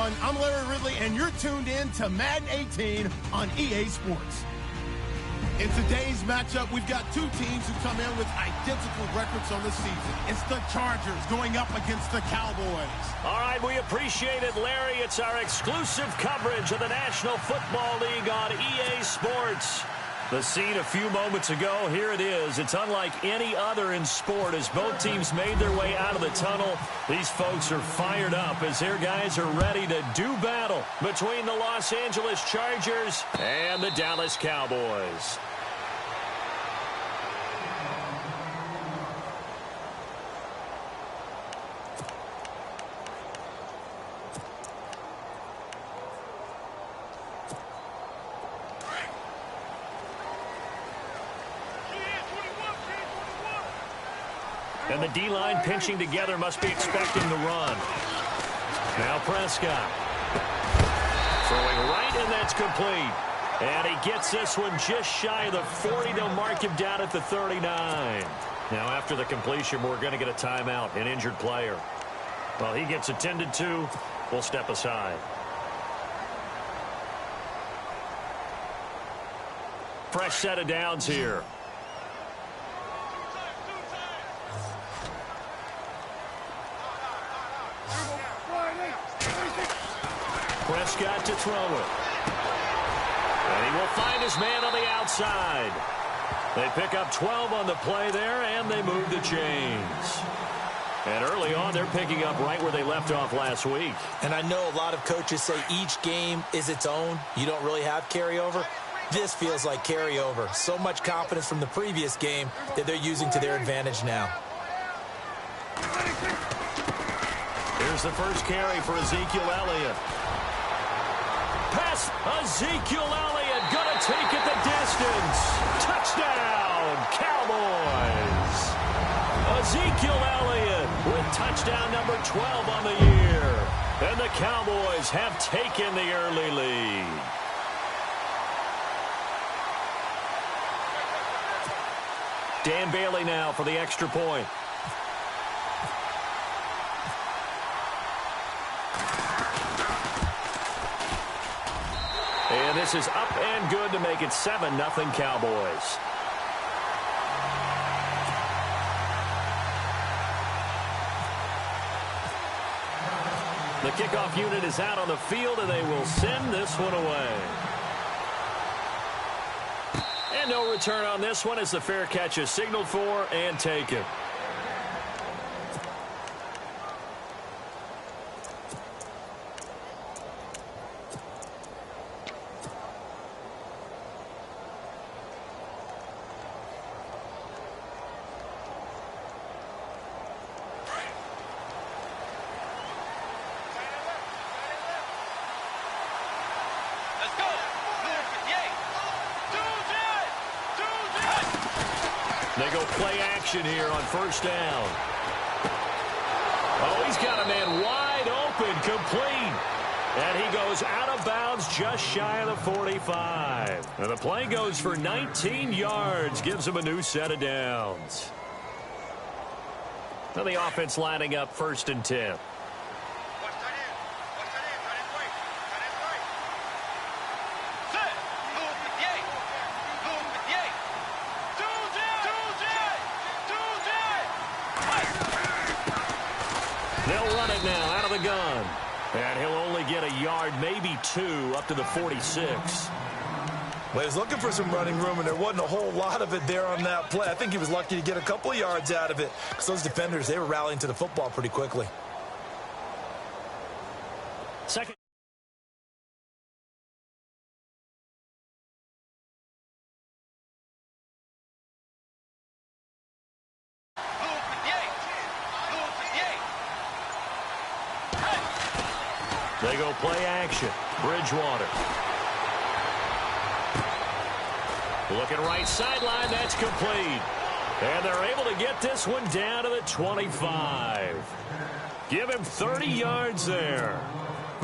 everyone. I'm Larry Ridley, and you're tuned in to Madden 18 on EA Sports. In today's matchup, we've got two teams who come in with identical records on the season. It's the Chargers going up against the Cowboys. All right, we appreciate it, Larry. It's our exclusive coverage of the National Football League on EA Sports. The scene a few moments ago, here it is. It's unlike any other in sport as both teams made their way out of the tunnel. These folks are fired up as their guys are ready to do battle between the Los Angeles Chargers and the Dallas Cowboys. And the D-line pinching together must be expecting the run. Now Prescott. Throwing right, and that's complete. And he gets this one just shy of the 40. They'll mark him down at the 39. Now after the completion, we're going to get a timeout, an injured player. Well, he gets attended to. We'll step aside. Fresh set of downs here. Prescott to throw it. And he will find his man on the outside. They pick up 12 on the play there, and they move the chains. And early on, they're picking up right where they left off last week. And I know a lot of coaches say each game is its own. You don't really have carryover. This feels like carryover. So much confidence from the previous game that they're using to their advantage now. Here's the first carry for Ezekiel Elliott. Pass, Ezekiel Elliott gonna take it the distance. Touchdown, Cowboys. Ezekiel Elliott with touchdown number 12 on the year. And the Cowboys have taken the early lead. Dan Bailey now for the extra point. And this is up and good to make it 7-0 Cowboys. The kickoff unit is out on the field, and they will send this one away. And no return on this one as the fair catch is signaled for and taken. They go play action here on first down. Oh, he's got a man wide open, complete. And he goes out of bounds just shy of the 45. And the play goes for 19 yards, gives him a new set of downs. Now the offense lining up 1st and 10. They'll run it now out of the gun. And he'll only get a yard, maybe 2, up to the 46. Well, he was looking for some running room, and there wasn't a whole lot of it there on that play. I think he was lucky to get a couple of yards out of it because those defenders, they were rallying to the football pretty quickly. Second. They go play action. Bridgewater. Looking right sideline. That's complete. And they're able to get this one down to the 25. Give him 30 yards there.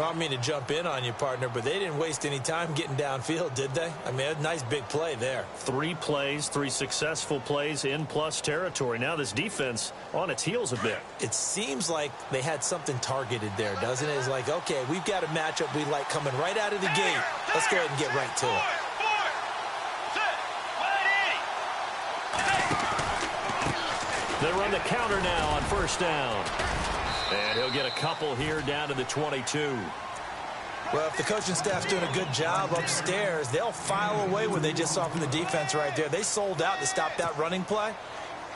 Well, I don't mean to jump in on you, partner, but they didn't waste any time getting downfield, did they? I mean, a nice big play there. 3 plays, 3 successful plays in plus territory. Now this defense on its heels a bit. It seems like they had something targeted there, doesn't it? It's like, okay, we've got a matchup we like coming right out of the gate. Let's go ahead and get right to it. They run the counter now on first down. And he'll get a couple here down to the 22. Well, if the coaching staff's doing a good job upstairs, they'll file away what they just saw from the defense right there. They sold out to stop that running play.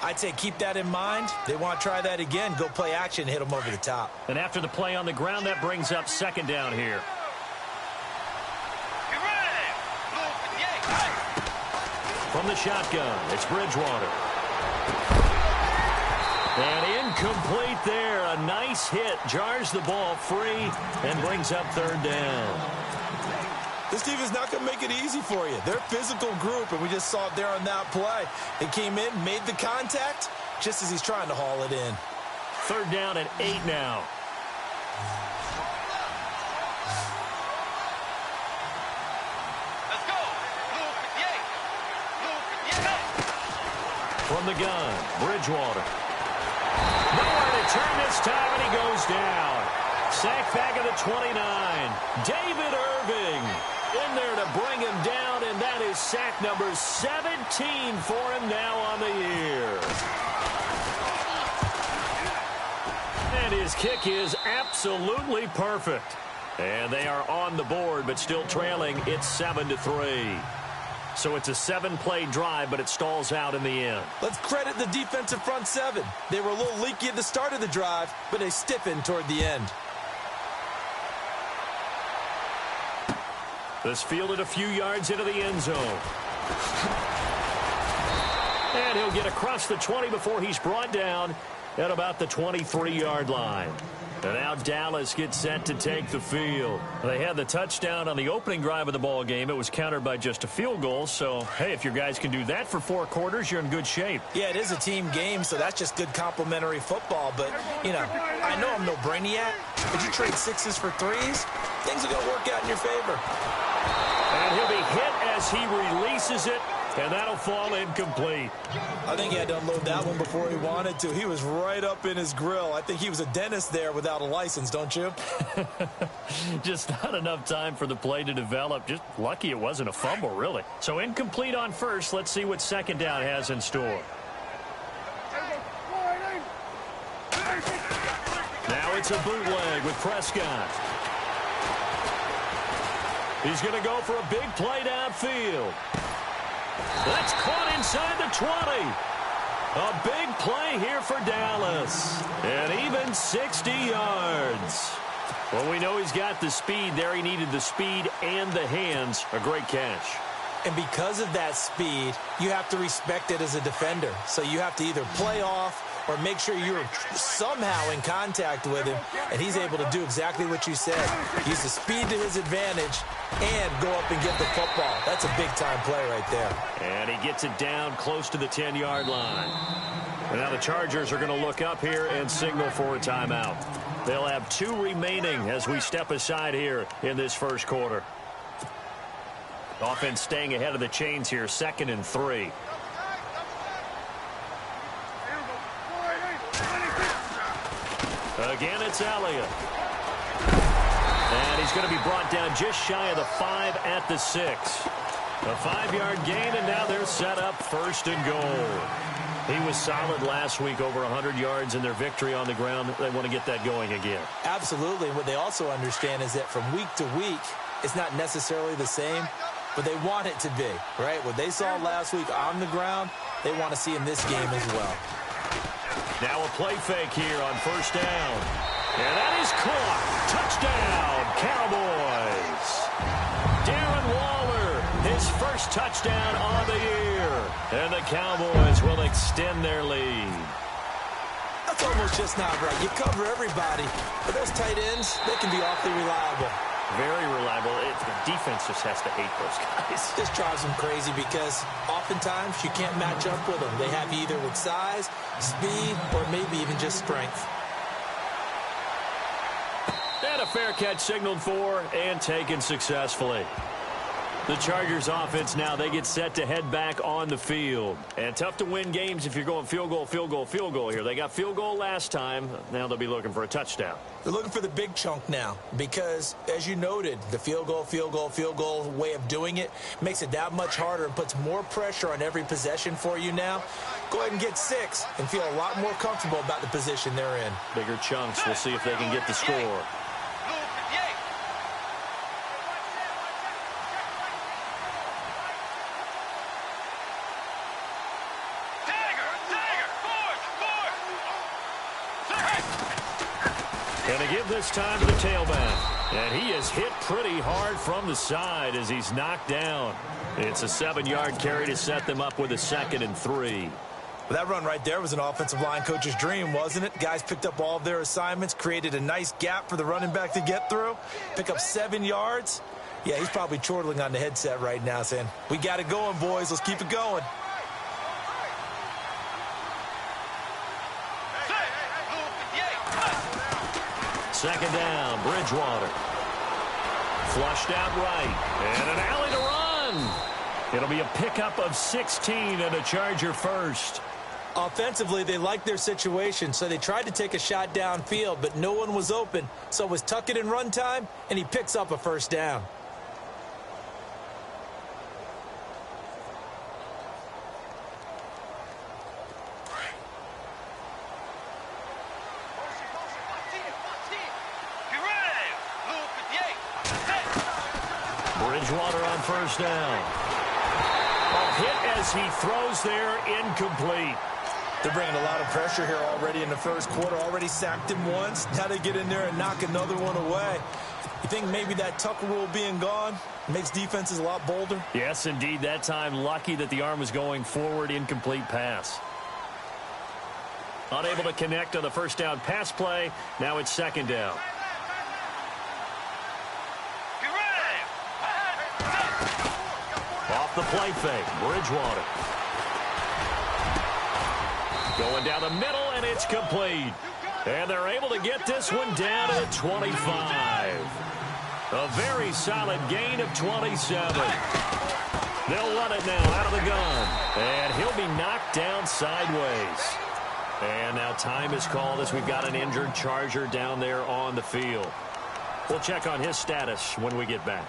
I'd say keep that in mind. They want to try that again. Go play action, hit them over the top. And after the play on the ground, that brings up second down here. From the shotgun, it's Bridgewater. And incomplete there. A nice hit. Jars the ball free and brings up third down. This defense is not going to make it easy for you. They're a physical group, and we just saw it there on that play. They came in, made the contact, just as he's trying to haul it in. Third down and 8 now. Let's go. From the gun, Bridgewater. Nowhere to turn this time, and he goes down. Sack back at the 29. David Irving in there to bring him down, and that is sack number 17 for him now on the year. And his kick is absolutely perfect. And they are on the board, but still trailing. It's 7-3. So it's a 7-play drive, but it stalls out in the end. Let's credit the defensive front seven. They were a little leaky at the start of the drive, but they stiffened toward the end. This fielded a few yards into the end zone. And he'll get across the 20 before he's brought down at about the 23-yard line. And now Dallas gets set to take the field. They had the touchdown on the opening drive of the ball game. It was countered by just a field goal. So, hey, if your guys can do that for 4 quarters, you're in good shape. Yeah, it is a team game, so that's just good complimentary football. But, you know, I know I'm no brainiac, but you trade 6s for 3s, things are going to work out in your favor. And he'll be hit as he releases it, and that'll fall incomplete. I think he had to unload that one before he wanted to. He was right up in his grill. I think he was a dentist there without a license, don't you? Just not enough time for the play to develop. Just lucky it wasn't a fumble, really. So incomplete on first. Let's see what second down has in store. Now it's a bootleg with Prescott. He's going to go for a big play downfield. That's caught inside the 20. A big play here for Dallas. And even 60 yards. Well, we know he's got the speed there. He needed the speed and the hands. A great catch. And because of that speed, you have to respect it as a defender. So you have to either play off or make sure you're somehow in contact with him, and he's able to do exactly what you said. Use the speed to his advantage and go up and get the football. That's a big-time play right there. And he gets it down close to the 10-yard line. And now the Chargers are going to look up here and signal for a timeout. They'll have 2 remaining as we step aside here in this first quarter. Offense staying ahead of the chains here, 2nd and 3. Again, it's Elliott. And he's going to be brought down just shy of the 5 at the 6. A 5-yard gain, and now they're set up 1st and goal. He was solid last week, over 100 yards in their victory on the ground. They want to get that going again. Absolutely. What they also understand is that from week to week, it's not necessarily the same, but they want it to be, right? What they saw last week on the ground, they want to see in this game as well. Now a play fake here on 1st down. And that is caught. Touchdown, Cowboys. Darren Waller, his first touchdown on the year. And the Cowboys will extend their lead. That's almost just not right. You cover everybody, but those tight ends, they can be awfully reliable. Very reliable. The defense just has to hate those guys. This drives them crazy because oftentimes you can't match up with them. They have you either with size, speed, or maybe even just strength. And a a fair catch signaled for and taken successfully. The Chargers offense now, they get set to head back on the field. And tough to win games if you're going field goal, field goal, field goal here. They got field goal last time. Now they'll be looking for a touchdown. They're looking for the big chunk now because, as you noted, the field goal, field goal, field goal way of doing it makes it that much harder and puts more pressure on every possession for you now. Go ahead and get 6 and feel a lot more comfortable about the position they're in. Bigger chunks. We'll see if they can get the score. And to give this time to the tailback. And he is hit pretty hard from the side as he's knocked down. It's a 7-yard carry to set them up with a 2nd and 3. Well, that run right there was an offensive line coach's dream, wasn't it? Guys picked up all of their assignments, created a nice gap for the running back to get through, pick up 7 yards. Yeah, he's probably chortling on the headset right now saying, we got it going, boys. Let's keep it going. Second down, Bridgewater. Flushed out right. And an alley to run. It'll be a pickup of 16 and a Charger first. Offensively, they liked their situation, so they tried to take a shot downfield, but no one was open. So it was tuck it in run time, and he picks up a first down. Bridgewater on first down. A hit as he throws there, incomplete. They're bringing a lot of pressure here already in the first quarter. Already sacked him once. Now they get in there and knock another one away. You think maybe that Tucker rule being gone makes defenses a lot bolder? Yes, indeed. That time, lucky that the arm was going forward, incomplete pass. Unable to connect on the first down pass play. Now it's second down. Off the play fake, Bridgewater. Going down the middle, and it's complete. And they're able to get this one down to 25. A very solid gain of 27. They'll run it now out of the gun. And he'll be knocked down sideways. And now time is called as we've got an injured Charger down there on the field. We'll check on his status when we get back.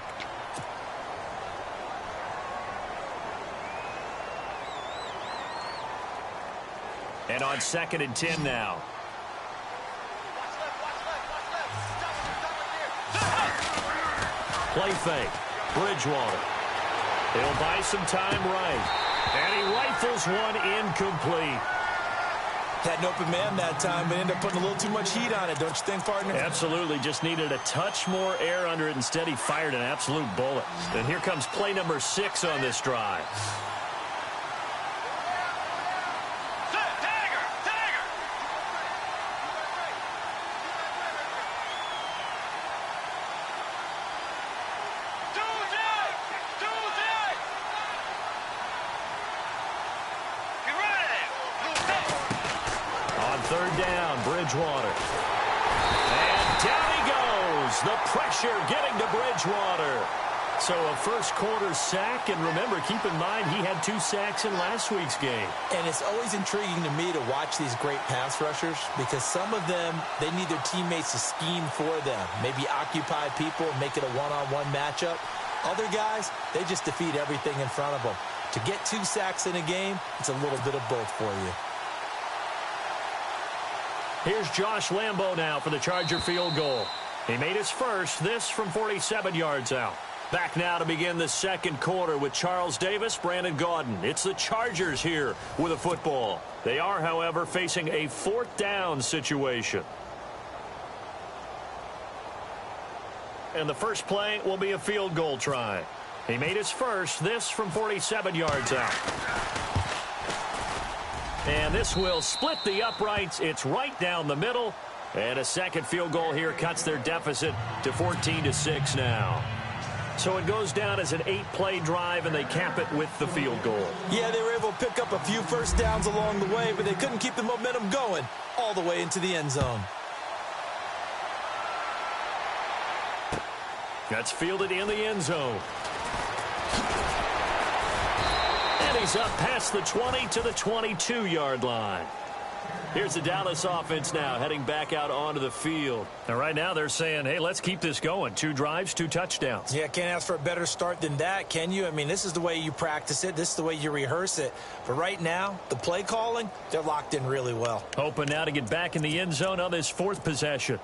And on 2nd and 10 now. Play fake. Bridgewater. He'll buy some time right. And he rifles one incomplete. Had an open man that time, but ended up putting a little too much heat on it, don't you think, partner? Absolutely. Just needed a touch more air under it. Instead, he fired an absolute bullet. And here comes play number 6 on this drive. Third down, Bridgewater. And down he goes. The pressure getting to Bridgewater. So a first quarter sack, and remember, keep in mind, he had 2 sacks in last week's game. And it's always intriguing to me to watch these great pass rushers because some of them, they need their teammates to scheme for them. Maybe occupy people and make it a one-on-one matchup. Other guys, they just defeat everything in front of them. To get 2 sacks in a game, it's a little bit of both for you. Here's Josh Lambo now for the Charger field goal. He made his first, this from 47 yards out. Back now to begin the second quarter with Charles Davis, Brandon Gaudin. It's the Chargers here with a football. They are, however, facing a 4th down situation. And the first play will be a field goal try. He made his first, this from 47 yards out. And this will split the uprights. It's right down the middle. And a second field goal here cuts their deficit to 14-6 now. So it goes down as an 8-play drive, and they cap it with the field goal. Yeah, they were able to pick up a few first downs along the way, but they couldn't keep the momentum going all the way into the end zone. That's fielded in the end zone. And he's up past the 20 to the 22-yard line. Here's the Dallas offense now heading back out onto the field. And right now they're saying, hey, let's keep this going. 2 drives, 2 touchdowns. Yeah, can't ask for a better start than that, can you? I mean, this is the way you practice it. This is the way you rehearse it. But right now, the play calling, they're locked in really well. Hoping now to get back in the end zone on this 4th possession.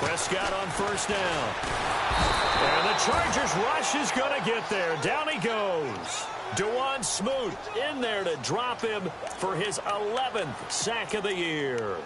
Prescott on first down. And the Chargers rush is going to get there. Down he goes. Dewan Smoot in there to drop him for his 11th sack of the year.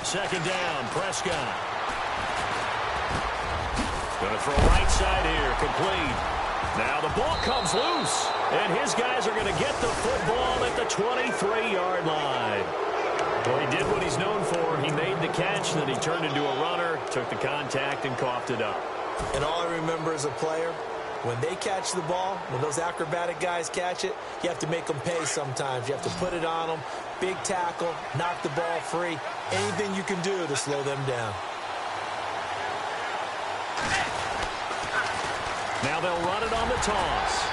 Second down, Prescott. Going to throw right side here, complete. Now the ball comes loose, and his guys are going to get the football at the 23-yard line. Well, he did what he's known for. He made the catch, then he turned into a runner, took the contact, and coughed it up. And all I remember as a player, when they catch the ball, when those acrobatic guys catch it, you have to make them pay sometimes. You have to put it on them, big tackle, knock the ball free. Anything you can do to slow them down. Now they'll run it on the toss.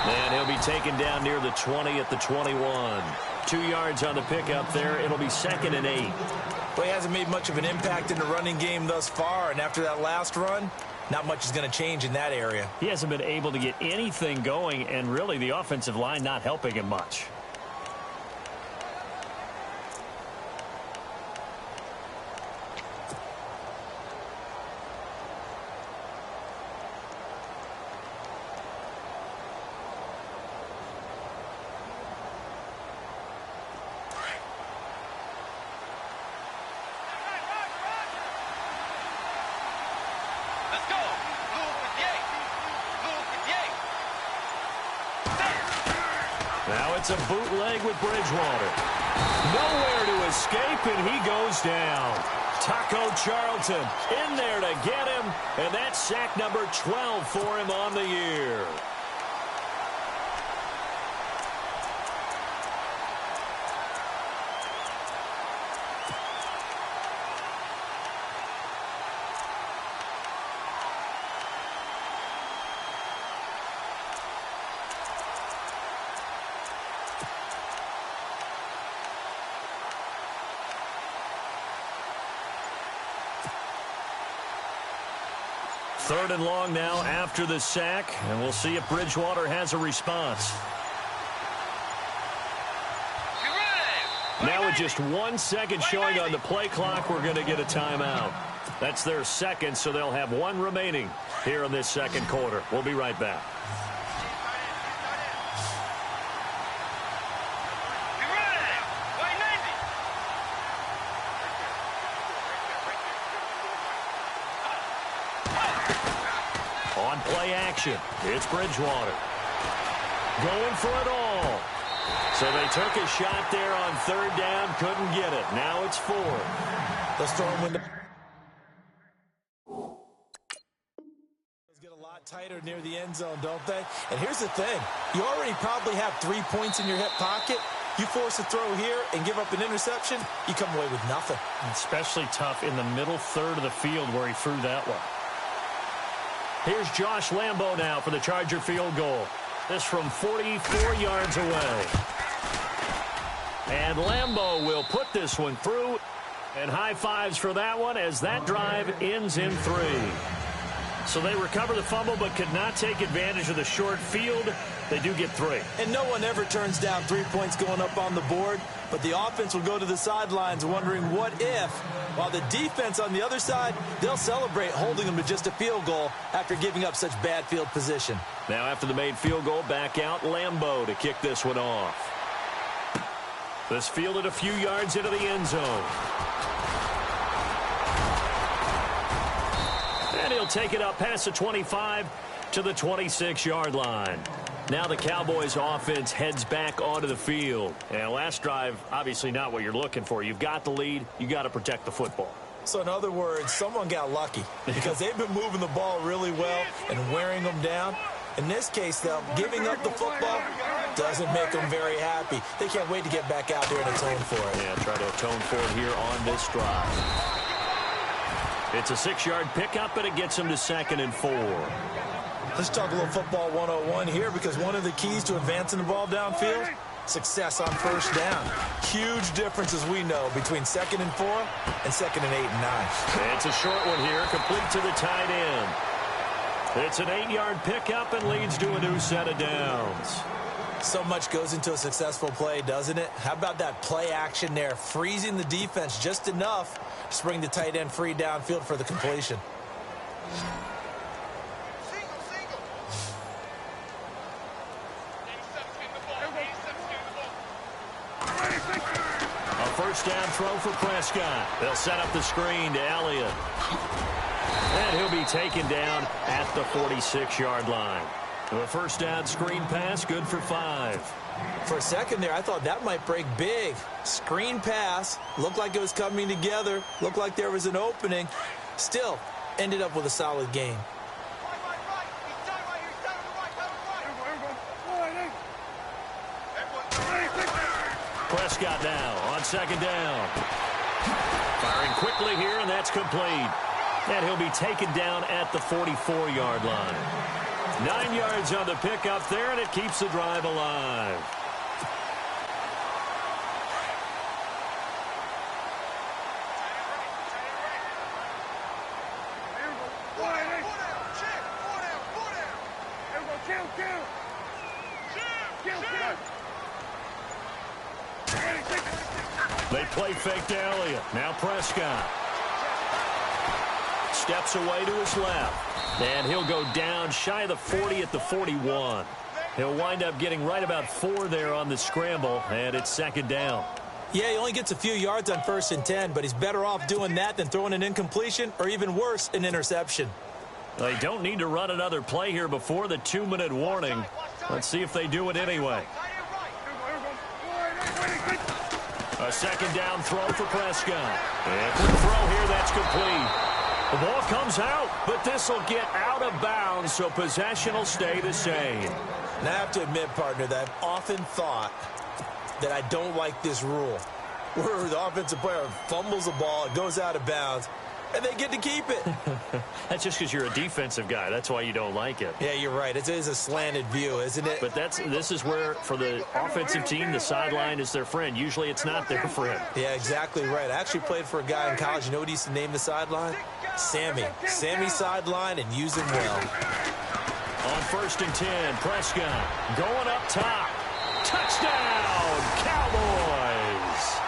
And he'll be taken down near the 20 at the 21. 2 yards on the pickup there. It'll be 2nd and 8. Well, he hasn't made much of an impact in the running game thus far, and after that last run, not much is going to change in that area. He hasn't been able to get anything going, and really the offensive line not helping him much. Now it's a bootleg with Bridgewater. Nowhere to escape, and he goes down. Taco Charlton in there to get him, and that's sack number 12 for him on the year. Third and long now after the sack, and we'll see if Bridgewater has a response. Now with just 1 second showing on the play clock, we're going to get a timeout. That's their second, so they'll have 1 remaining here in this second quarter. We'll be right back. On play action, it's Bridgewater. Going for it all. So they took a shot there on 3rd down, couldn't get it. Now it's 4th. The storm window get a lot tighter near the end zone, don't they? And here's the thing. You already probably have 3 points in your hip pocket. You force a throw here and give up an interception, you come away with nothing. Especially tough in the middle third of the field where he threw that one. Here's Josh Lambo now for the Charger field goal. This from 44 yards away. And Lambo will put this one through. And high fives for that one as that drive ends in 3. So they recover the fumble but could not take advantage of the short field. They do get 3. And no one ever turns down 3 points going up on the board. But the offense will go to the sidelines wondering what if. While the defense on the other side, they'll celebrate holding them to just a field goal after giving up such bad field position. Now after the made field goal, back out Lambo to kick this one off. This fielded a few yards into the end zone. And he'll take it up past the 25 to the 26-yard line. Now the Cowboys offense heads back onto the field. And last drive, obviously not what you're looking for. You've got the lead. You got to protect the football. So in other words, someone got lucky because they've been moving the ball really well and wearing them down. In this case, though, giving up the football doesn't make them very happy. They can't wait to get back out there and atone for it. Yeah, try to atone for it here on this drive. It's a 6-yard pickup, and it gets them to 2nd and 4. Let's talk a little football 101 here, because one of the keys to advancing the ball downfield, success on first down. Huge difference, as we know, between 2nd and 4 and 2nd and 8 and 9. It's a short one here, complete to the tight end. It's an 8-yard pickup and leads to a new set of downs. So much goes into a successful play, doesn't it? How about that play action there, freezing the defense just enough to bring the tight end free downfield for the completion. A first down throw for Prescott. They'll set up the screen to Elliott. And he'll be taken down at the 46-yard line. The first down screen pass, good for 5. For a second there, I thought that might break big. Screen pass, looked like it was coming together, looked like there was an opening. Still, ended up with a solid game. Prescott now on 2nd down. Firing quickly here, and that's complete. And he'll be taken down at the 44-yard line. 9 yards on the pickup there, and it keeps the drive alive. They play fake to Elliott. Now Prescott. Steps away to his left. And he'll go down shy of the 40 at the 41. He'll wind up getting right about 4 there on the scramble, and it's 2nd down. Yeah, he only gets a few yards on 1st and 10, but he's better off doing that than throwing an incompletion or even worse, an interception. They don't need to run another play here before the 2-minute warning. Let's see if they do it anyway. A 2nd down throw for Prescott. And quick throw here, that's complete. The ball comes out, but this will get out of bounds, so possession will stay the same. And I have to admit, partner, that I've often thought that I don't like this rule, where the offensive player fumbles the ball, it goes out of bounds, and they get to keep it. That's just because you're a defensive guy. That's why you don't like it. Yeah, you're right. It is a slanted view, isn't it? But this is where, for the offensive team, the sideline is their friend. Usually it's not their friend. Yeah, exactly right. I actually played for a guy in college. You know what he used to name the sideline? Sammy. Sammy sideline, and use him well. On 1st and 10, Prescott going up top. Touchdown, Cowboys!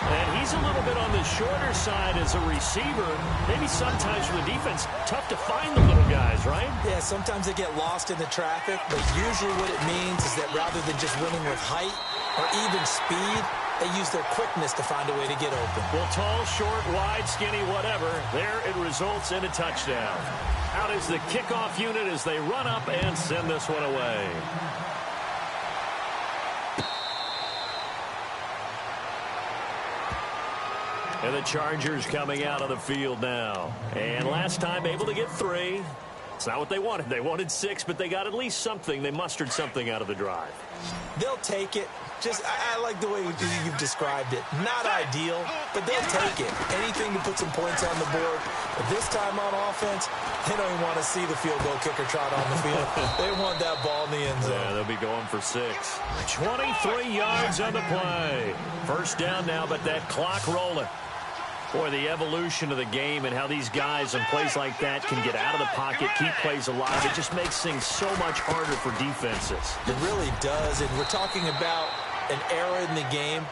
And he's a little bit on the shorter side as a receiver. Maybe sometimes for the defense, tough to find the little guys, right? Yeah, sometimes they get lost in the traffic, but usually what it means is that rather than just winning with height or even speed, they use their quickness to find a way to get open. Well, tall, short, wide, skinny, whatever, there it results in a touchdown. Out is the kickoff unit as they run up and send this one away. And the Chargers coming out of the field now. And last time able to get 3. It's not what they wanted. They wanted 6, but they got at least something. They mustered something out of the drive. They'll take it. Just, I like the way you've described it. Not ideal, but they'll take it. Anything to put some points on the board. But this time on offense, they don't even want to see the field goal kicker trot on the field. They want that ball in the end zone. Yeah, they'll be going for 6. 23 yards on the play. First down now, but that clock rolling. Boy, the evolution of the game and how these guys and plays like that can get out of the pocket, keep plays alive, it just makes things so much harder for defenses. It really does, and we're talking about an era in the game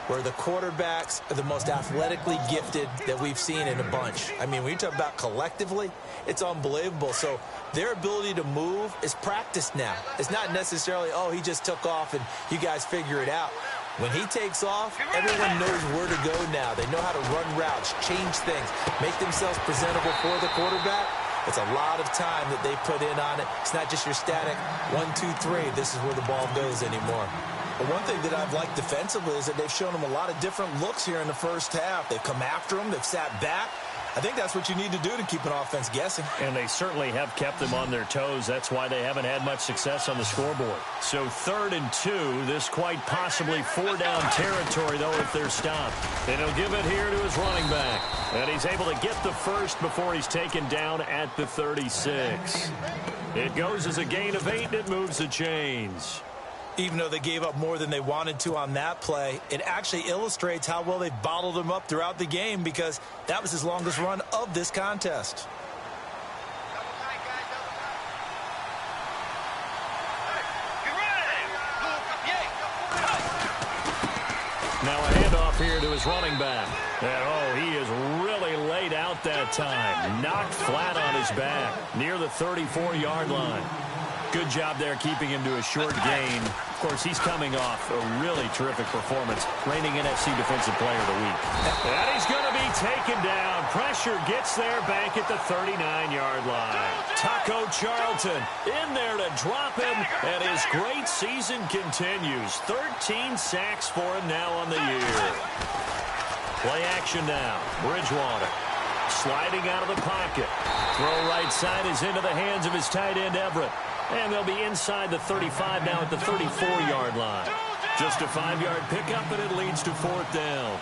where the quarterbacks are the most athletically gifted that we've seen in a bunch. I mean, when you talk about collectively, it's unbelievable. So their ability to move is practiced now. It's not necessarily, oh, he just took off and you guys figure it out. When he takes off, everyone knows where to go now. They know how to run routes, change things, make themselves presentable for the quarterback. It's a lot of time that they put in on it. It's not just your static 1, 2, 3. This is where the ball goes anymore. But one thing that I've liked defensively is that they've shown him a lot of different looks here in the first half. They've come after him. They've sat back. I think that's what you need to do to keep an offense guessing. And they certainly have kept them on their toes. That's why they haven't had much success on the scoreboard. So 3rd and 2, this quite possibly 4-down territory, though, if they're stopped. And he'll give it here to his running back. And he's able to get the first before he's taken down at the 36. It goes as a gain of 8, and it moves the chains. Even though they gave up more than they wanted to on that play, it actually illustrates how well they bottled him up throughout the game because that was his longest run of this contest. Now a handoff here to his running back. And, he is really laid out that time. Knocked flat on his back near the 34-yard line. Good job there keeping him to a short gain. Of course, he's coming off a really terrific performance, reigning NFC Defensive Player of the Week. And he's going to be taken down. Pressure gets there back at the 39-yard line. Taco Charlton in there to drop him, and his great season continues. 13 sacks for him now on the year. Play action now. Bridgewater sliding out of the pocket. Throw right side is into the hands of his tight end, Everett. And they'll be inside the 35 now at the 34-yard line. Just a 5-yard pickup, and it leads to 4th down.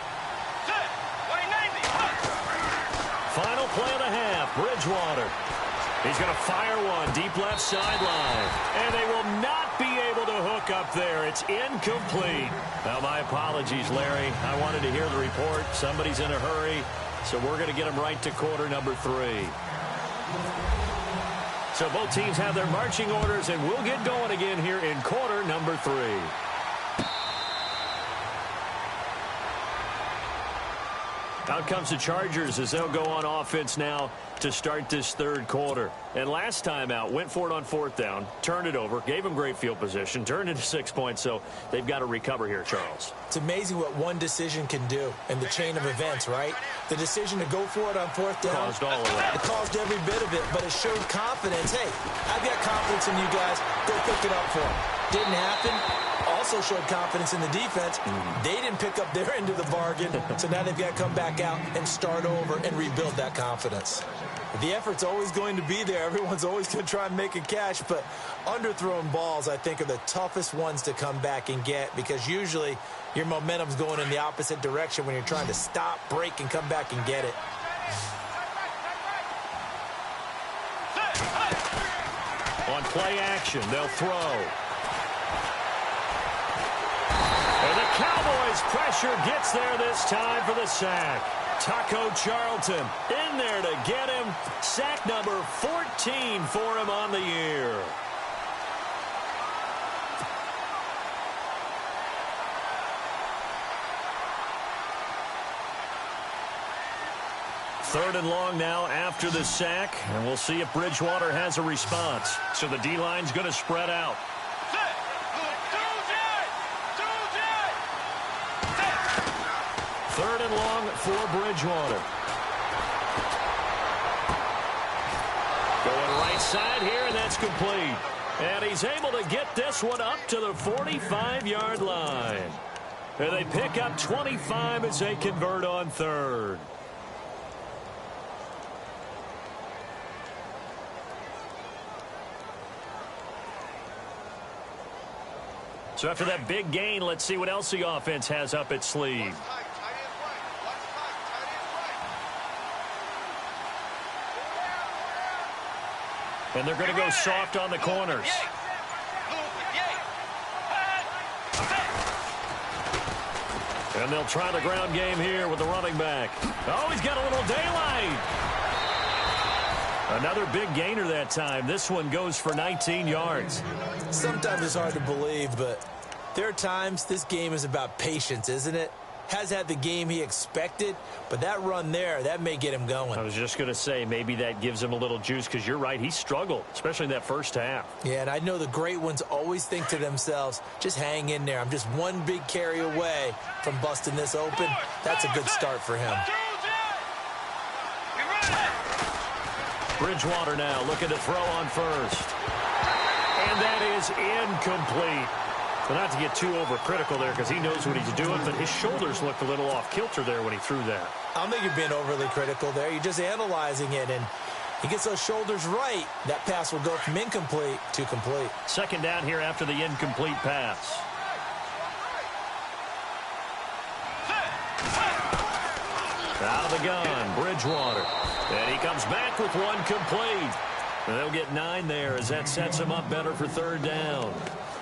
Final play of the half, Bridgewater. He's going to fire one deep left sideline. And they will not be able to hook up there. It's incomplete. Now, my apologies, Larry. I wanted to hear the report. Somebody's in a hurry, so we're going to get him right to quarter number 3. So both teams have their marching orders, and we'll get going again here in quarter number 3. Out comes the Chargers as they'll go on offense now to start this 3rd quarter. And last time out, went for it on 4th down, turned it over, gave them great field position, turned it to 6 points, so they've got to recover here, Charles. It's amazing what one decision can do in the chain of events, right? The decision to go for it on 4th down caused all of that. It caused every bit of it, but it showed confidence. Hey, I've got confidence in you guys. Go pick it up for them. Didn't happen. Also showed confidence in the defense. They didn't pick up their end of the bargain, so now they've got to come back out and start over and rebuild that confidence. The effort's always going to be there. Everyone's always going to try and make a catch, but underthrown balls, I think, are the toughest ones to come back and get because usually your momentum's going in the opposite direction when you're trying to stop, break, and come back and get it. On play action, they'll throw. And the Cowboys' pressure gets there this time for the sack. Taco Charlton in there to get him. Sack number 14 for him on the year. Third and long now after the sack, and we'll see if Bridgewater has a response. So the D-line's going to spread out. Third and long for Bridgewater. Going right side here, and that's complete. And he's able to get this one up to the 45-yard line. And they pick up 25 as they convert on 3rd. So after that big gain, let's see what else the offense has up its sleeve. And they're going to go soft on the corners. And they'll try the ground game here with the running back. Oh, he's got a little daylight. Another big gainer that time. This one goes for 19 yards. Sometimes it's hard to believe, but there are times this game is about patience, isn't it? has had the game he expected, but that run there, that may get him going. I was just going to say, maybe that gives him a little juice, because you're right, he struggled, especially in that first half. Yeah, and I know the great ones always think to themselves, just hang in there. I'm just one big carry away from busting this open. That's a good start for him. Bridgewater now looking to throw on first. And that is incomplete. Well, not to get too overcritical there, because he knows what he's doing, but his shoulders looked a little off kilter there when he threw that. I don't think you're being overly critical there. You're just analyzing it, and he gets those shoulders right. That pass will go from incomplete to complete. Second down here after the incomplete pass. Out of the gun, Bridgewater. And he comes back with one complete. And they'll get 9 there as that sets him up better for third down.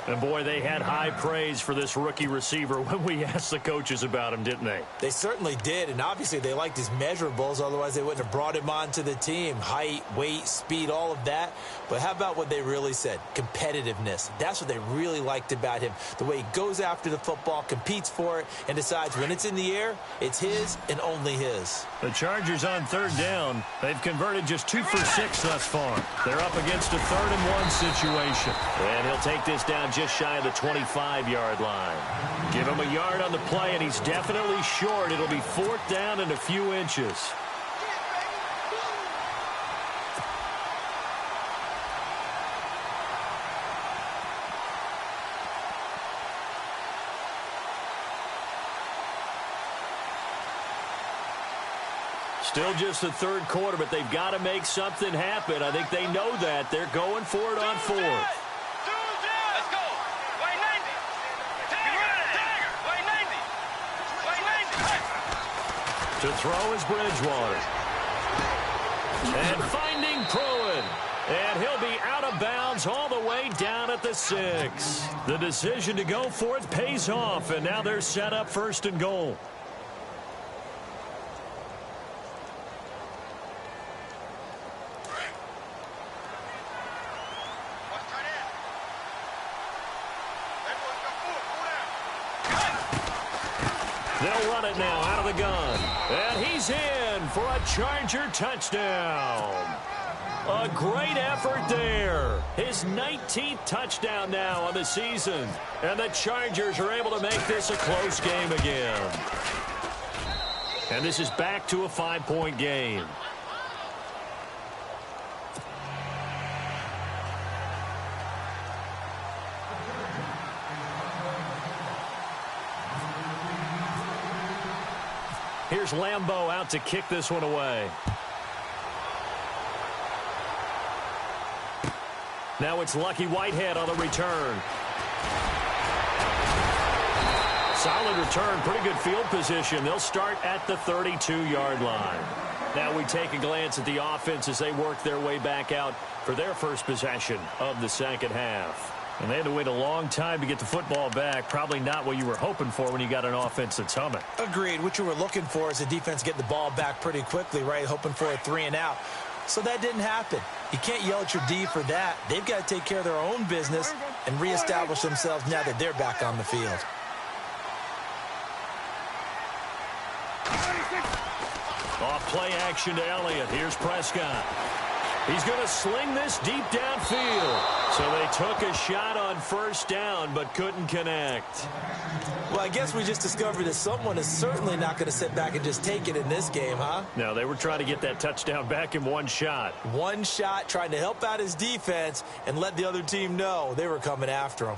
And, boy, they had high praise for this rookie receiver when we asked the coaches about him, didn't they? They certainly did, and obviously they liked his measurables. Otherwise, they wouldn't have brought him onto the team. Height, weight, speed, all of that. But how about what they really said? Competitiveness. That's what they really liked about him. The way he goes after the football, competes for it, and decides when it's in the air, it's his and only his. The Chargers on third down. They've converted just 2 for 6 thus far. They're up against a 3rd-and-1 situation. And he'll take this down just shy of the 25-yard line. Give him a yard on the play, and he's definitely short. It'll be 4th down and a few inches. Still just the 3rd quarter, but they've got to make something happen. I think they know that. They're going for it on 4th. To throw is Bridgewater. And finding Pruitt. And he'll be out of bounds all the way down at the 6. The decision to go for it pays off, and now they're set up 1st and goal. They'll run it now out of the gun. And he's in for a Charger touchdown. A great effort there. His 19th touchdown now on the season. And the Chargers are able to make this a close game again. And this is back to a 5-point game. Here's Lambeau out to kick this one away. Now it's Lucky Whitehead on the return. Solid return, pretty good field position. They'll start at the 32-yard line. Now we take a glance at the offense as they work their way back out for their first possession of the second half. And they had to wait a long time to get the football back. Probably not what you were hoping for when you got an offense that's humming. Agreed. What you were looking for is the defense get the ball back pretty quickly, right? Hoping for a 3-and-out. So that didn't happen. You can't yell at your D for that. They've got to take care of their own business and reestablish themselves now that they're back on the field. Off play action to Elliott. Here's Prescott. He's going to sling this deep downfield. So they took a shot on first down but couldn't connect. Well, I guess we just discovered that someone is certainly not going to sit back and just take it in this game, huh? No, they were trying to get that touchdown back in one shot. One shot, trying to help out his defense and let the other team know they were coming after him.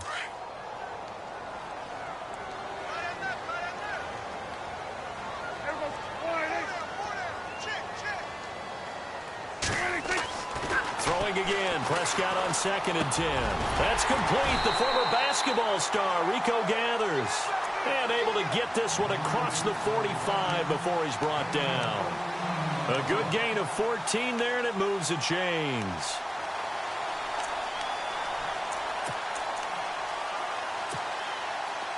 Throwing again, Prescott on 2nd and 10. That's complete. The former basketball star, Rico Gathers. And able to get this one across the 45 before he's brought down. A good gain of 14 there, and it moves the chains.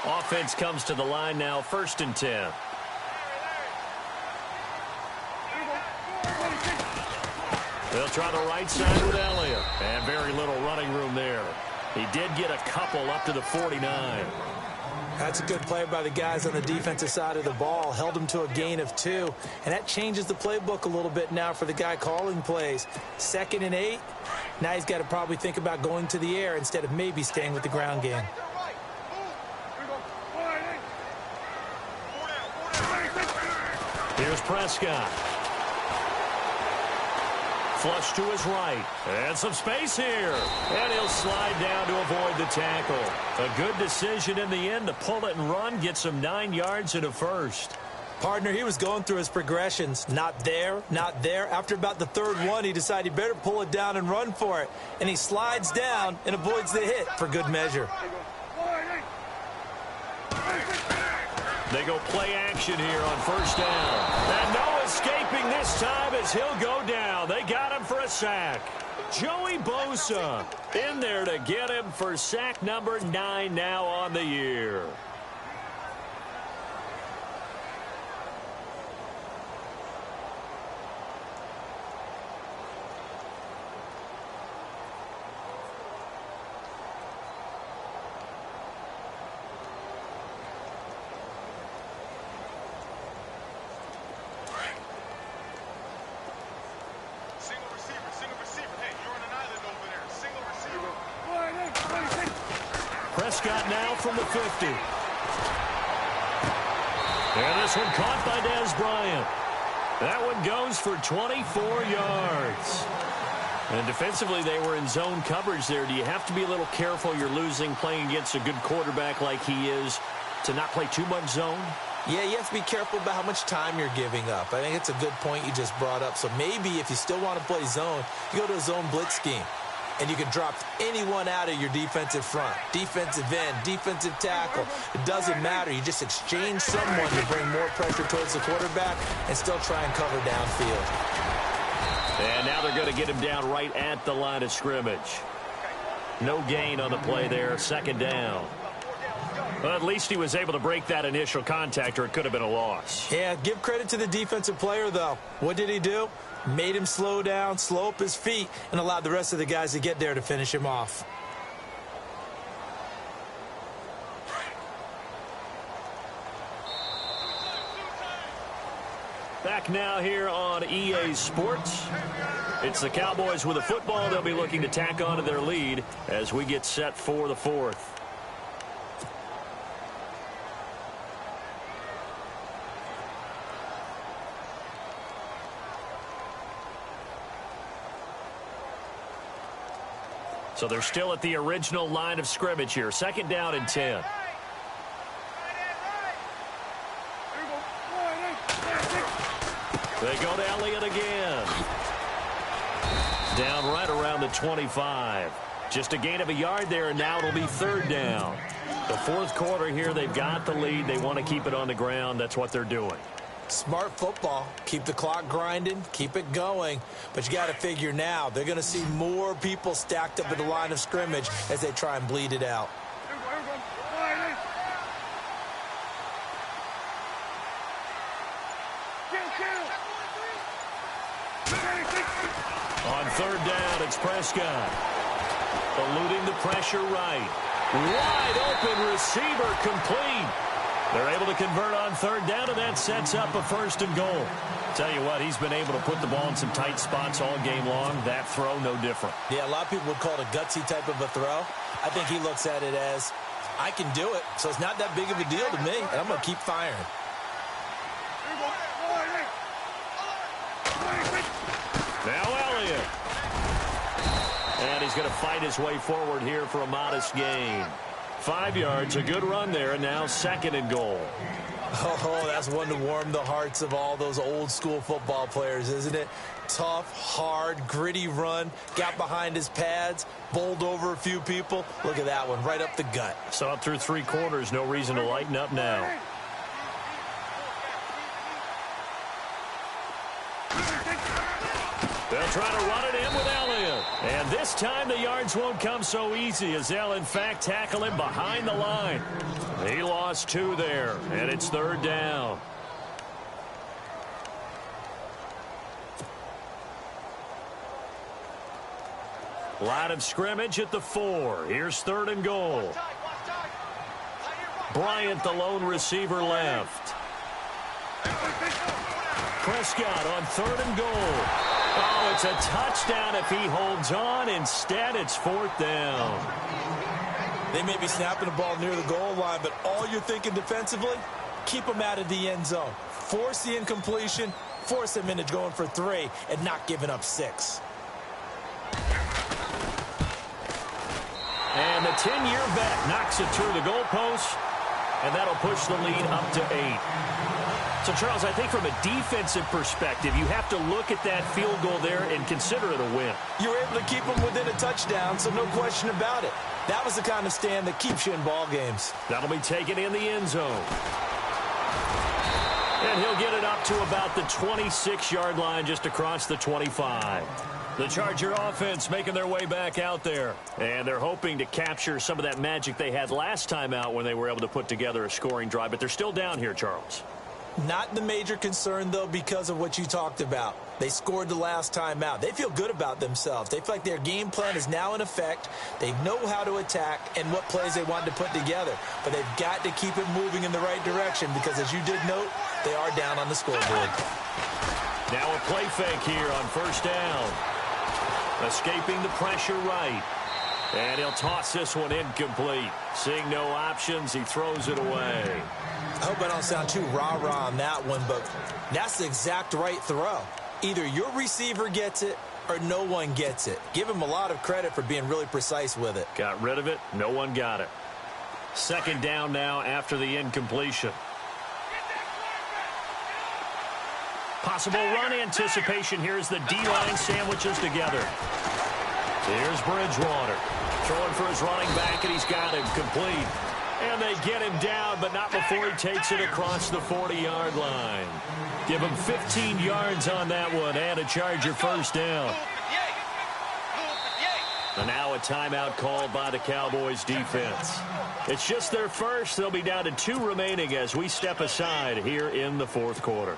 Offense comes to the line now, 1st and 10. They'll try the right side with Elliott. And very little running room there. He did get a couple up to the 49. That's a good play by the guys on the defensive side of the ball. Held them to a gain of 2. And that changes the playbook a little bit now for the guy calling plays. 2nd and 8. Now he's got to probably think about going to the air instead of maybe staying with the ground game. Here's Prescott. Flush to his right. And some space here. And he'll slide down to avoid the tackle. A good decision in the end to pull it and run. Gets him 9 yards and a first. Partner, he was going through his progressions. Not there, not there. After about the 3rd one, he decided he better pull it down and run for it. And he slides down and avoids the hit for good measure. They go play action here on 1st down. And no escaping this time as he'll go down. They got him for a sack. Joey Bosa in there to get him for sack number 9 now on the year. Prescott now from the 50. And this one caught by Dez Bryant. That one goes for 24 yards. And defensively, they were in zone coverage there. Do you have to be a little careful? You're losing playing against a good quarterback like he is to not play too much zone? Yeah, you have to be careful about how much time you're giving up. I think it's a good point you just brought up. So maybe if you still want to play zone, you go to a zone blitz scheme. And you can drop anyone out of your defensive front. Defensive end, defensive tackle. It doesn't matter. You just exchange someone to bring more pressure towards the quarterback and still try and cover downfield. And now they're going to get him down right at the line of scrimmage. No gain on the play there. 2nd down. Well, at least he was able to break that initial contact, or it could have been a loss. Yeah, give credit to the defensive player, though. What did he do? Made him slow down, slow up his feet, and allowed the rest of the guys to get there to finish him off. Back now here on EA Sports. It's the Cowboys with a football. They'll be looking to tack on to their lead as we get set for the 4th. So they're still at the original line of scrimmage here. 2nd down and 10. They go to Elliott again. Down right around the 25. Just a gain of a yard there, and now it'll be 3rd down. The 4th quarter here, they've got the lead. They want to keep it on the ground. That's what they're doing. Smart football. Keep the clock grinding. Keep it going. But you got to figure now, they're going to see more people stacked up at the line of scrimmage as they try and bleed it out. On 3rd down, it's Prescott. Eluding the pressure right. Wide open receiver complete. They're able to convert on 3rd down, and that sets up a 1st and goal. Tell you what, he's been able to put the ball in some tight spots all game long. That throw, no different. Yeah, a lot of people would call it a gutsy type of a throw. I think he looks at it as, I can do it, so it's not that big of a deal to me, and I'm going to keep firing. Now Elliott. And he's going to fight his way forward here for a modest gain. 5 yards, a good run there, and now 2nd and goal. Oh, that's one to warm the hearts of all those old school football players, isn't it? Tough, hard, gritty run, got behind his pads, bowled over a few people. Look at that one, right up the gut. So up through 3 quarters, no reason to lighten up now. They'll try to run it in with Elliott. And this time the yards won't come so easy as they'll, in fact, tackle him behind the line. He lost 2 there, and it's 3rd down. Line of scrimmage at the 4. Here's 3rd and goal. Bryant, the lone receiver, left. Prescott on 3rd and goal. Oh, it's a touchdown if he holds on. Instead, it's 4th down. They may be snapping the ball near the goal line, but all you're thinking defensively, keep them out of the end zone. Force the incompletion, force them into going for 3, and not giving up 6. And the 10-year vet knocks it through the goalpost, and that'll push the lead up to 8. So, Charles, I think from a defensive perspective, you have to look at that field goal there and consider it a win. You were able to keep them within a touchdown, so no question about it. That was the kind of stand that keeps you in ball games. That'll be taken in the end zone. And he'll get it up to about the 26-yard line, just across the 25. The Charger offense making their way back out there. And they're hoping to capture some of that magic they had last time out when they were able to put together a scoring drive. But they're still down here, Charles. Not the major concern, though, because of what you talked about. They scored the last time out. They feel good about themselves. They feel like their game plan is now in effect. They know how to attack and what plays they want to put together. But they've got to keep it moving in the right direction because, as you did note, they are down on the scoreboard. Now a play fake here on 1st down. Escaping the pressure right. And he'll toss this one incomplete. Seeing no options, he throws it away. I hope I don't sound too rah-rah on that one, but that's the exact right throw. Either your receiver gets it or no one gets it. Give him a lot of credit for being really precise with it. Got rid of it. No one got it. 2nd down now after the incompletion. Possible run anticipation here as the D-line sandwiches together. Here's Bridgewater. Throwing for his running back, and he's got him complete. And they get him down, but not before he takes it across the 40-yard line. Give him 15 yards on that one and a Charger 1st down. And now a timeout called by the Cowboys defense. It's just their first. They'll be down to 2 remaining as we step aside here in the 4th quarter.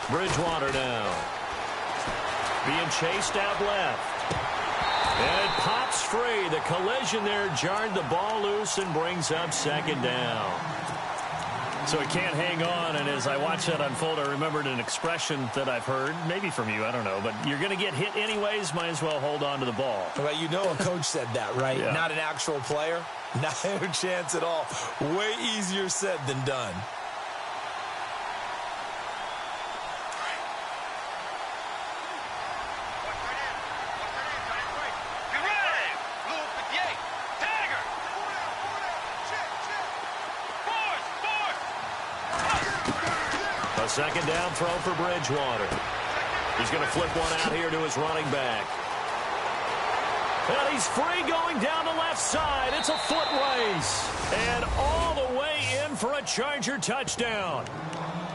Bridgewater now. Being chased out left. And it pops free. The collision there jarred the ball loose and brings up 2nd down. So he can't hang on, and as I watch that unfold, I remembered an expression that I've heard, maybe from you, I don't know, but you're going to get hit anyways, might as well hold on to the ball. Well, you know a coach said that, right? Yeah. Not an actual player. Not a chance at all. Way easier said than done. A 2nd down throw for Bridgewater. He's going to flip one out here to his running back. And he's free going down the left side. It's a foot race. And all the way in for a Charger touchdown.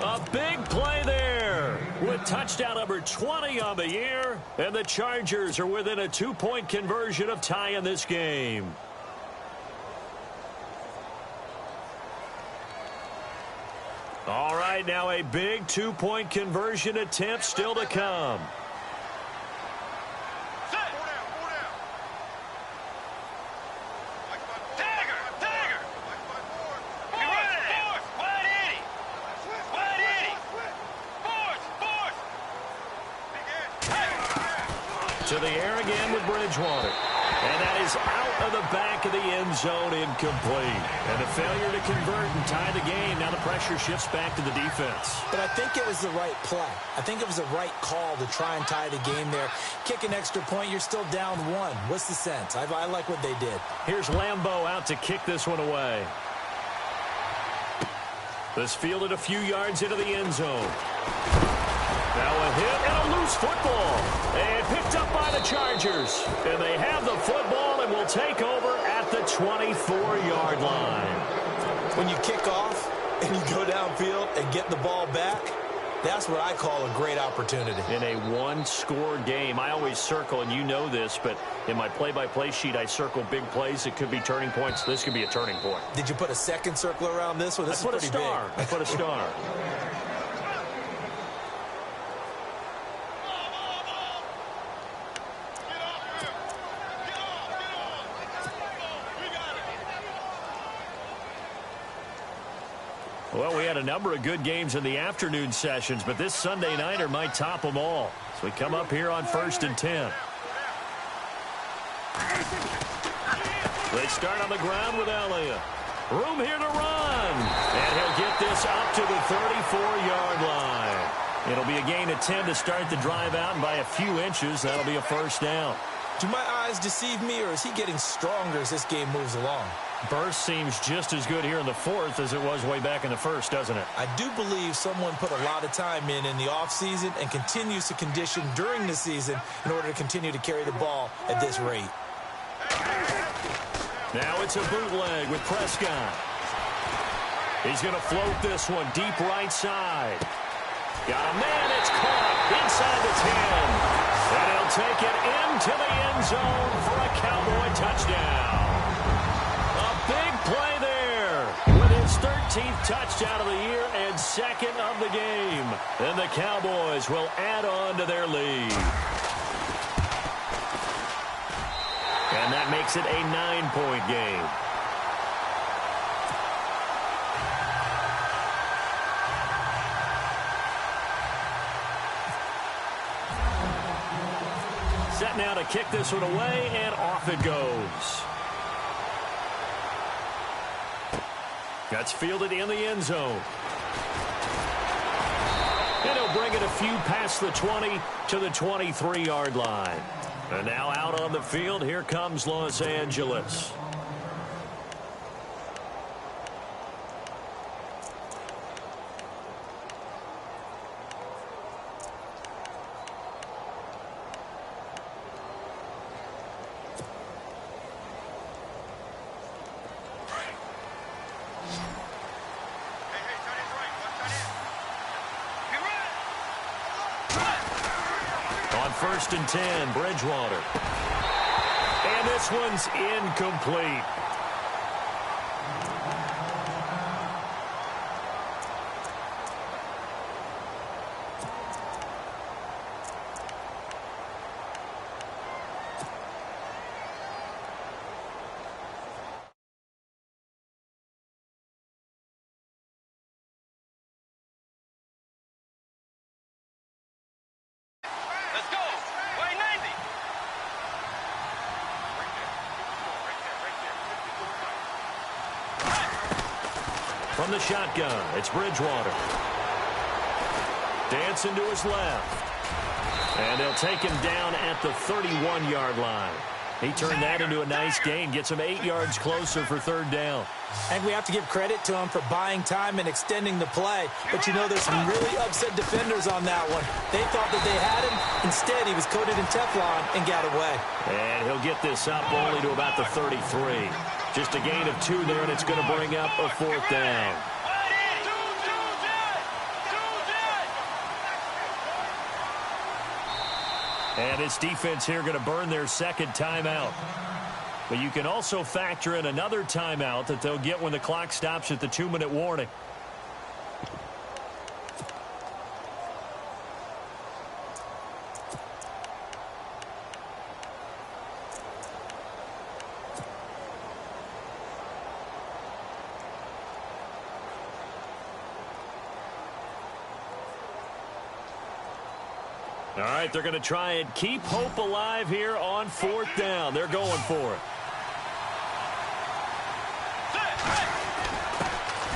A big play there with touchdown number 20 on the year. And the Chargers are within a 2-point conversion of tying this game. All right, now a big 2-point conversion attempt still to come. To the air again with Bridgewater. And that is out of the back of the end zone, incomplete. And a failure to convert and tie the game. Now the pressure shifts back to the defense. But I think it was the right play. I think it was the right call to try and tie the game there. Kick an extra point, you're still down 1. What's the sense? I like what they did. Here's Lambeau out to kick this one away. This fielded a few yards into the end zone. Now a hit and a loose football. And picked up by the Chargers. And they have the football and will take over at the 24-yard line. When you kick off and you go downfield and get the ball back, That's what I call a great opportunity. In a one-score game, I always circle, and you know this, but in my play-by-play sheet, I circle big plays. It could be turning points. This could be a turning point. Did you put a second circle around this one? This is pretty big. I put a star. Well, we had a number of good games in the afternoon sessions, but this Sunday nighter might top them all. So we come up here on 1st and 10. They start on the ground with Elliott. Room here to run. And he'll get this up to the 34-yard line. It'll be a gain of 10 to start the drive out, and by a few inches, that'll be a first down. Do my eyes deceive me, or is he getting stronger as this game moves along? Burst seems just as good here in the fourth as it was way back in the first, doesn't it? I do believe someone put a lot of time in the offseason and continues to condition during the season in order to continue to carry the ball at this rate. Now it's a bootleg with Prescott. He's going to float this one deep right side. Got a man, it's caught inside the 10. And he'll take it into the end zone for a Cowboy touchdown. A big play there with his 13th touchdown of the year and second of the game. And the Cowboys will add on to their lead. And that makes it a 9-point game. Set now to kick this one away, and off it goes. That's fielded in the end zone. And he'll bring it a few past the 20 to the 23-yard line. And now out on the field, here comes Los Angeles. First and 10, Bridgewater. And this one's incomplete. From the shotgun, it's Bridgewater. Dancing to his left. And they'll take him down at the 31-yard line. He turned that into a nice gain, gets him 8 yards closer for third down. And we have to give credit to him for buying time and extending the play. But you know, there's some really upset defenders on that one. They thought that they had him. Instead, he was coated in Teflon and got away. And he'll get this up only to about the 33. Just a gain of 2 there, and it's going to bring up a fourth down. And this defense here going to burn their second timeout. But you can also factor in another timeout that they'll get when the clock stops at the 2-minute warning. All right, they're going to try and keep hope alive here on fourth down. They're going for it.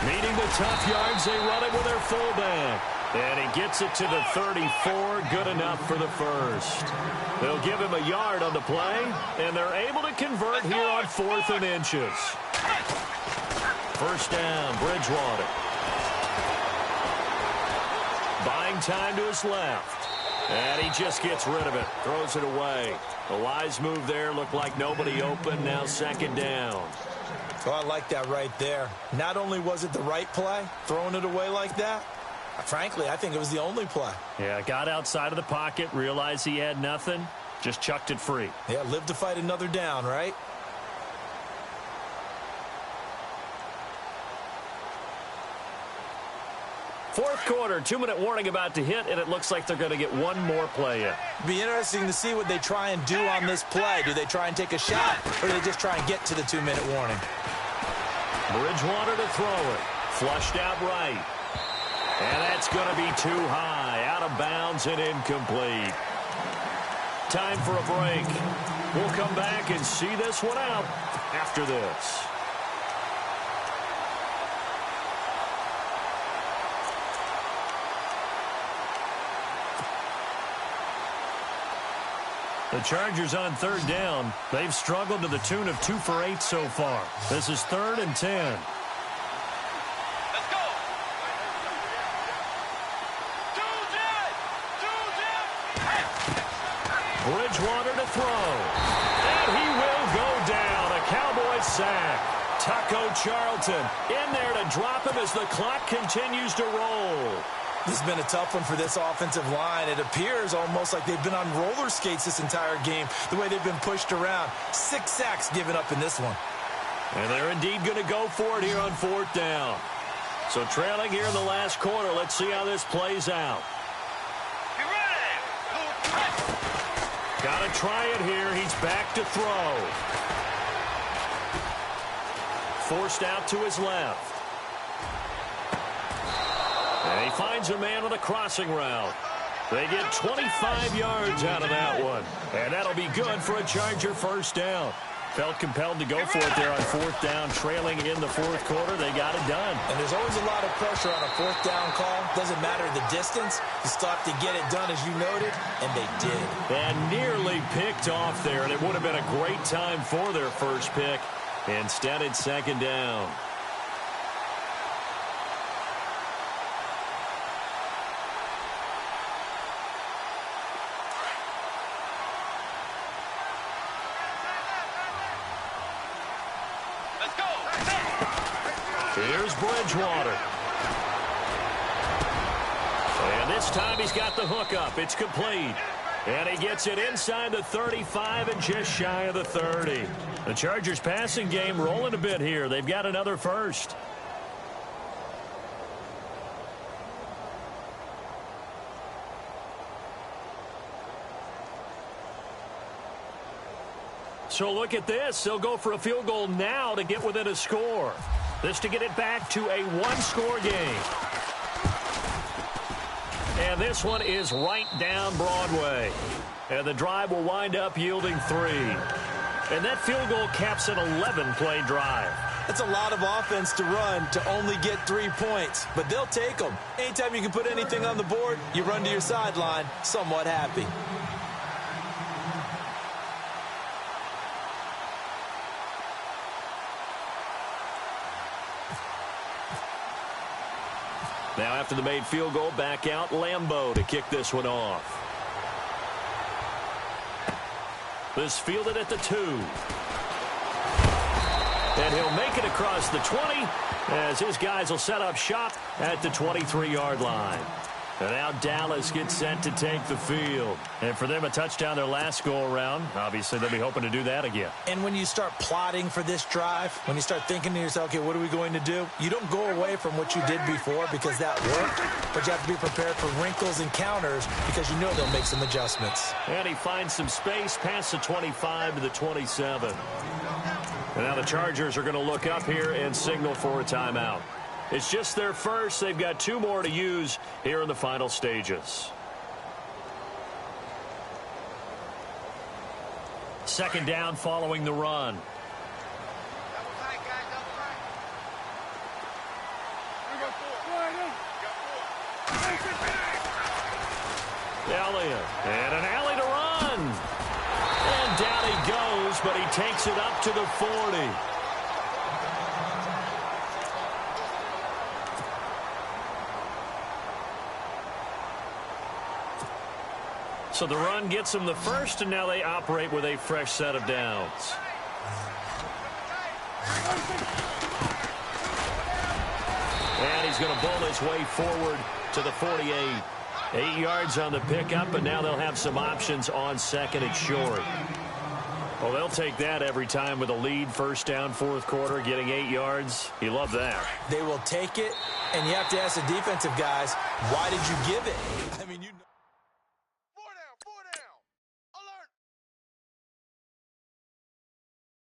Needing the tough yards, they run it with their fullback. And he gets it to the 34, good enough for the first. They'll give him a yard on the play, and they're able to convert here on 4th and inches. First down, Bridgewater. Buying time to his left. And he just gets rid of it, throws it away. A wise move there, looked like nobody open, now second down. Oh, I like that right there. Not only was it the right play, throwing it away like that, Frankly, I think it was the only play. Yeah, got outside of the pocket, realized he had nothing, just chucked it free. Yeah, live to fight another down, right? Fourth quarter, 2-minute warning about to hit, and it looks like they're going to get one more play in. Be interesting to see what they try and do on this play. Do they try and take a shot, or do they just try and get to the 2-minute warning? Bridgewater to throw it. Flushed out right. And that's going to be too high. Out of bounds and incomplete. Time for a break. We'll come back and see this one out after this. The Chargers on third down. They've struggled to the tune of 2 for 8 so far. This is 3rd and 10. Let's go. Bridgewater to throw. And he will go down. A Cowboy sack. Taco Charlton in there to drop him as the clock continues to roll. This has been a tough one for this offensive line. It appears almost like they've been on roller skates this entire game, the way they've been pushed around. 6 sacks given up in this one. And they're indeed going to go for it here on 4th down. So trailing here in the last quarter, let's see how this plays out. Be ready. Got to try it here. He's back to throw. Forced out to his left. And he finds a man on a crossing route. They get 25 yards out of that one. And that'll be good for a Charger first down. Felt compelled to go for it there on 4th down, trailing in the 4th quarter. They got it done. And there's always a lot of pressure on a 4th down call. Doesn't matter the distance. You still have to get it done, as you noted, and they did. And nearly picked off there, and it would have been a great time for their first pick. Instead, it's 2nd down. Let's go. Here's Bridgewater. And this time he's got the hook up. It's complete. And he gets it inside the 35 and just shy of the 30. The Chargers passing game rolling a bit here. They've got another first. So look at this. They'll go for a field goal now to get within a score. This to get it back to a one-score game. And this one is right down Broadway. And the drive will wind up yielding 3. And that field goal caps an 11-play drive. That's a lot of offense to run to only get 3 points, but they'll take them. Anytime you can put anything on the board, you run to your sideline somewhat happy. Now after the made field goal, back out Lambeau to kick this one off. This fielded at the 2. And he'll make it across the 20 as his guys will set up shop at the 23-yard line. And now Dallas gets set to take the field. And for them, a touchdown their last go-around. Obviously, they'll be hoping to do that again. And when you start plotting for this drive, when you start thinking to yourself, okay, what are we going to do? You don't go away from what you did before because that worked, but you have to be prepared for wrinkles and counters because you know they'll make some adjustments. And he finds some space past the 25 to the 27. And now the Chargers are going to look up here and signal for a timeout. It's just their first. They've got 2 more to use here in the final stages. 2nd down following the run. Elliott, and an alley to run. And down he goes, but he takes it up to the 40. So the run gets them the first, and now they operate with a fresh set of downs. And he's he's going to bull his way forward to the 48. 8 yards on the pickup, and now they'll have some options on second and short. Well, they'll take that every time with a lead, first down, fourth quarter, getting 8 yards. You love that. They will take it, and you have to ask the defensive guys, why did you give it? I mean, you